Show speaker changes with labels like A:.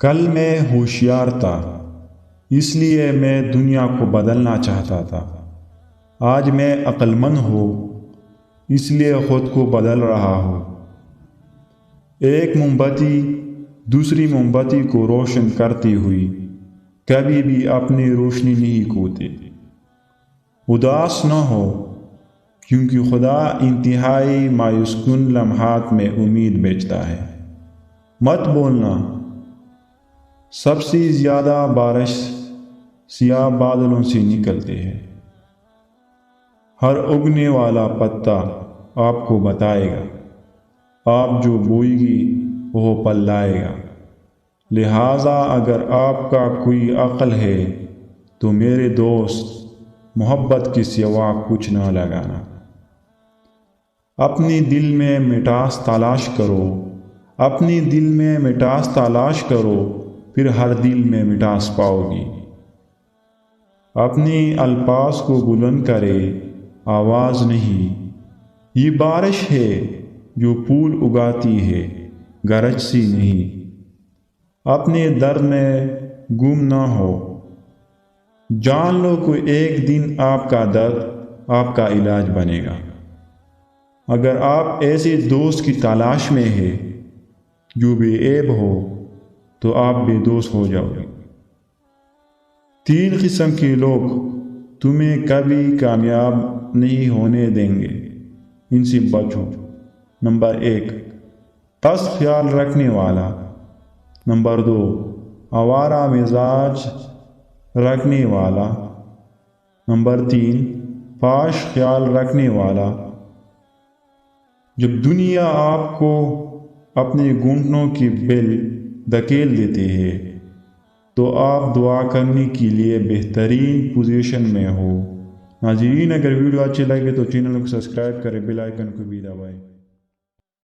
A: کل میں ہوشیار تھا، اس لیے میں دنیا کو بدلنا چاہتا تھا۔ آج میں عقل مند ہوں، اس لیے خود کو بدل رہا ہوں۔ ایک موم بتی دوسری موم بتی کو روشن کرتی ہوئی کبھی بھی اپنی روشنی نہیں کھوتی۔ اداس نہ ہو، کیونکہ خدا انتہائی مایوس کن لمحات میں امید بیچتا ہے۔ مت بولنا، سب سے زیادہ بارش سیاہ بادلوں سے نکلتی ہے۔ ہر اگنے والا پتا آپ کو بتائے گا، آپ جو بوئے گی وہ پل لائے گا۔ لہٰذا اگر آپ کا کوئی عقل ہے تو میرے دوست، محبت کے سوا کچھ نہ لگانا۔ اپنے دل میں مٹاس تلاش کرو، اپنے دل میں مٹاس تلاش کرو، پھر ہر دل میں مٹاس پاؤ گی۔ اپنے الفاظ کو بلند کرے، آواز نہیں۔ یہ بارش ہے جو پھول اگاتی ہے، گرج سی نہیں۔ اپنے درد میں گم نہ ہو، جان لو کہ ایک دن آپ کا درد آپ کا علاج بنے گا۔ اگر آپ ایسے دوست کی تلاش میں ہیں جو بے عیب ہو تو آپ بے دوست ہو جاؤ گے۔ 3 قسم کے لوگ تمہیں کبھی کامیاب نہیں ہونے دیں گے، ان سے بچو۔ نمبر 1، پست خیال رکھنے والا۔ نمبر 2، آوارہ مزاج رکھنے والا۔ نمبر 3، فحش خیال رکھنے والا۔ جب دنیا آپ کو اپنے گھٹنوں کے بل دھکیل دیتے ہیں تو آپ دعا کرنے کے لیے بہترین پوزیشن میں ہو۔ ناظرین، اگر ویڈیو اچھی لگے تو چینل کو سبسکرائب کریں، بیل آئیکن کو بھی دبائیں۔